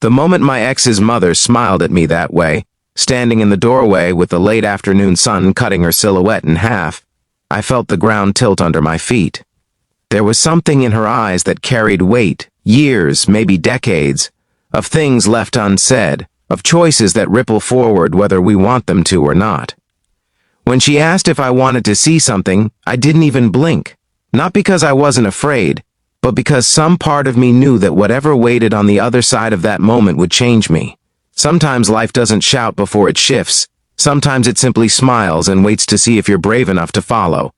The moment my ex's mother smiled at me that way, standing in the doorway with the late afternoon sun cutting her silhouette in half, I felt the ground tilt under my feet. There was something in her eyes that carried weight, years, maybe decades, of things left unsaid, of choices that ripple forward whether we want them to or not. When she asked if I wanted to see something, I didn't even blink. Not because I wasn't afraid, but because some part of me knew that whatever waited on the other side of that moment would change me. Sometimes life doesn't shout before it shifts. Sometimes it simply smiles and waits to see if you're brave enough to follow.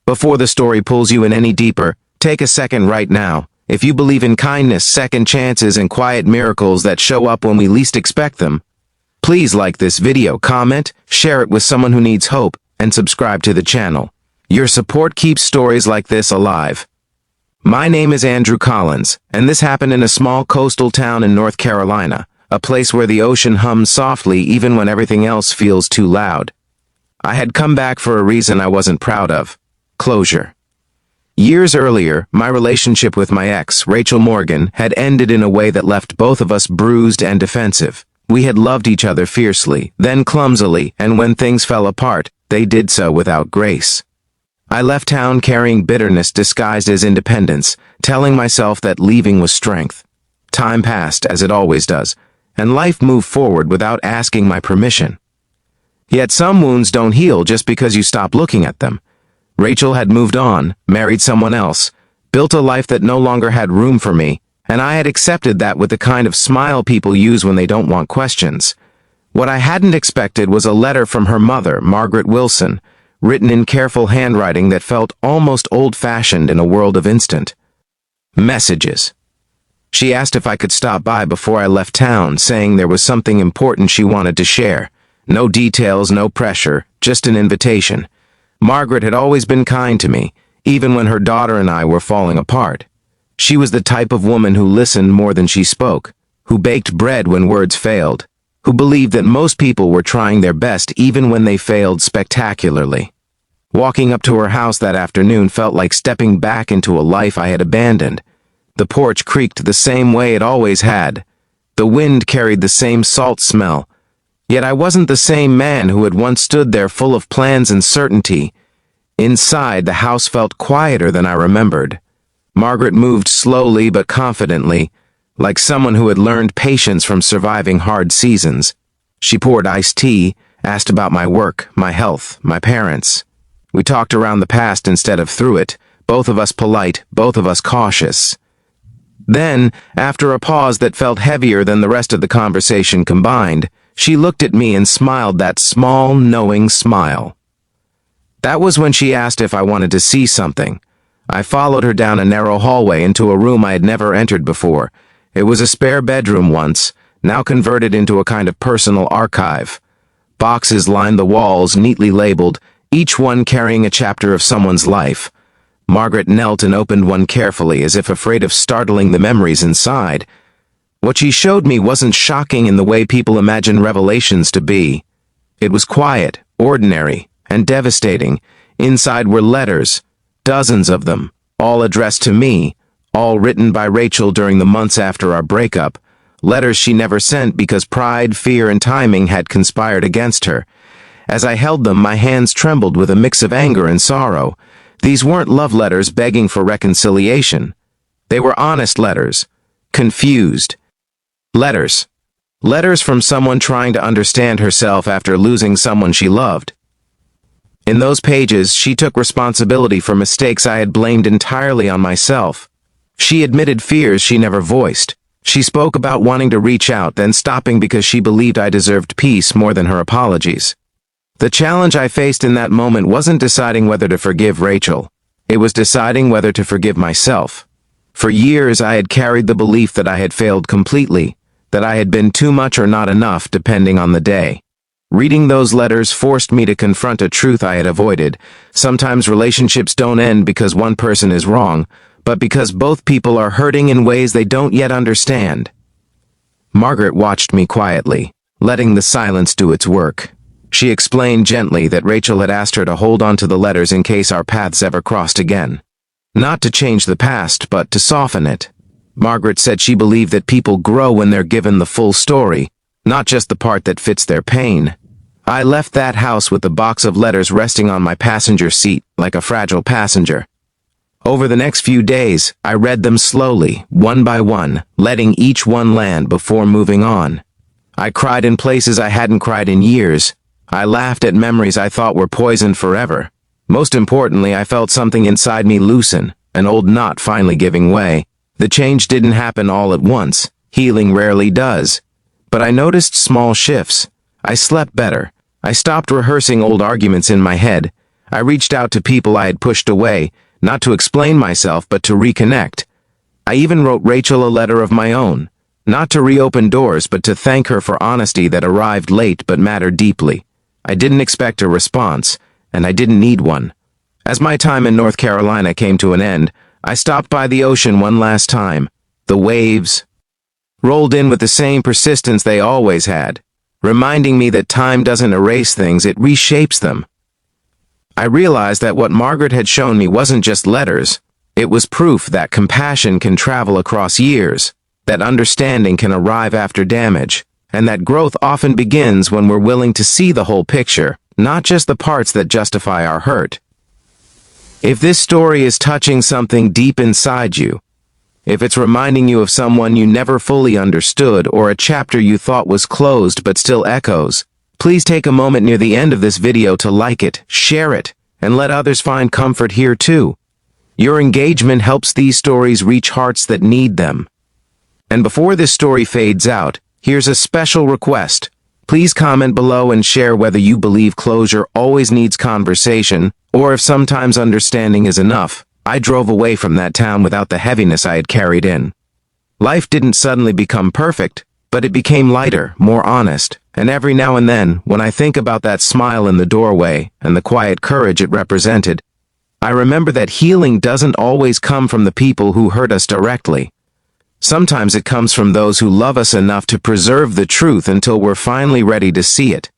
Before the story pulls you in any deeper, take a second right now. If you believe in kindness, second chances, and quiet miracles that show up when we least expect them, please like this video, comment, share it with someone who needs hope, and subscribe to the channel. Your support keeps stories like this alive. My name is Andrew Collins, and this happened in a small coastal town in North Carolina, a place where the ocean hums softly even when everything else feels too loud. I had come back for a reason I wasn't proud of: closure. Years earlier, my relationship with my ex, Rachel Morgan, had ended in a way that left both of us bruised and defensive. We had loved each other fiercely, then clumsily, and when things fell apart, they did so without grace. I left town carrying bitterness disguised as independence, telling myself that leaving was strength. Time passed, as it always does, and life moved forward without asking my permission. Yet some wounds don't heal just because you stop looking at them. Rachel had moved on, married someone else, built a life that no longer had room for me, and I had accepted that with the kind of smile people use when they don't want questions. What I hadn't expected was a letter from her mother, Margaret Wilson, written in careful handwriting that felt almost old-fashioned in a world of instant messages. She asked if I could stop by before I left town, saying there was something important she wanted to share. No details, no pressure, just an invitation. Margaret had always been kind to me, even when her daughter and I were falling apart. She was the type of woman who listened more than she spoke, who baked bread when words failed, who believed that most people were trying their best even when they failed spectacularly. Walking up to her house that afternoon felt like stepping back into a life I had abandoned. The porch creaked the same way it always had. The wind carried the same salt smell. Yet I wasn't the same man who had once stood there full of plans and certainty. Inside, the house felt quieter than I remembered. Margaret moved slowly but confidently, like someone who had learned patience from surviving hard seasons. She poured iced tea, asked about my work, my health, my parents. We talked around the past instead of through it, both of us polite, both of us cautious. Then, after a pause that felt heavier than the rest of the conversation combined, she looked at me and smiled that small, knowing smile. That was when she asked if I wanted to see something. I followed her down a narrow hallway into a room I had never entered before. It was a spare bedroom once, now converted into a kind of personal archive. Boxes lined the walls, neatly labeled, each one carrying a chapter of someone's life. Margaret knelt and opened one carefully, as if afraid of startling the memories inside. What she showed me wasn't shocking in the way people imagine revelations to be. It was quiet, ordinary, and devastating. Inside were letters, dozens of them, all addressed to me, all written by Rachel during the months after our breakup. Letters she never sent because pride, fear, and timing had conspired against her. As I held them, my hands trembled with a mix of anger and sorrow. These weren't love letters begging for reconciliation. They were honest letters, confused letters. Letters from someone trying to understand herself after losing someone she loved. In those pages, she took responsibility for mistakes I had blamed entirely on myself. She admitted fears she never voiced. She spoke about wanting to reach out, then stopping because she believed I deserved peace more than her apologies. The challenge I faced in that moment wasn't deciding whether to forgive Rachel. It was deciding whether to forgive myself. For years, I had carried the belief that I had failed completely, that I had been too much or not enough depending on the day. Reading those letters forced me to confront a truth I had avoided. Sometimes relationships don't end because one person is wrong, but because both people are hurting in ways they don't yet understand. Margaret watched me quietly, letting the silence do its work. She explained gently that Rachel had asked her to hold on to the letters in case our paths ever crossed again. Not to change the past, but to soften it. Margaret said she believed that people grow when they're given the full story, not just the part that fits their pain. I left that house with a box of letters resting on my passenger seat like a fragile passenger. Over the next few days, I read them slowly, one by one, letting each one land before moving on. I cried in places I hadn't cried in years. I laughed at memories I thought were poisoned forever. Most importantly, I felt something inside me loosen, an old knot finally giving way. The change didn't happen all at once. Healing rarely does. But I noticed small shifts. I slept better. I stopped rehearsing old arguments in my head. I reached out to people I had pushed away, not to explain myself, but to reconnect. I even wrote Rachel a letter of my own, not to reopen doors, but to thank her for honesty that arrived late but mattered deeply. I didn't expect a response, and I didn't need one. As my time in North Carolina came to an end, I stopped by the ocean one last time. The waves rolled in with the same persistence they always had, reminding me that time doesn't erase things, it reshapes them. I realized that what Margaret had shown me wasn't just letters. It was proof that compassion can travel across years, that understanding can arrive after damage, and that growth often begins when we're willing to see the whole picture, not just the parts that justify our hurt. If this story is touching something deep inside you, if it's reminding you of someone you never fully understood or a chapter you thought was closed but still echoes, please take a moment near the end of this video to like it, share it, and let others find comfort here too. Your engagement helps these stories reach hearts that need them. And before this story fades out, here's a special request. Please comment below and share whether you believe closure always needs conversation, or if sometimes understanding is enough. I drove away from that town without the heaviness I had carried in. Life didn't suddenly become perfect, but it became lighter, more honest, and every now and then, when I think about that smile in the doorway and the quiet courage it represented, I remember that healing doesn't always come from the people who hurt us directly. Sometimes it comes from those who love us enough to preserve the truth until we're finally ready to see it.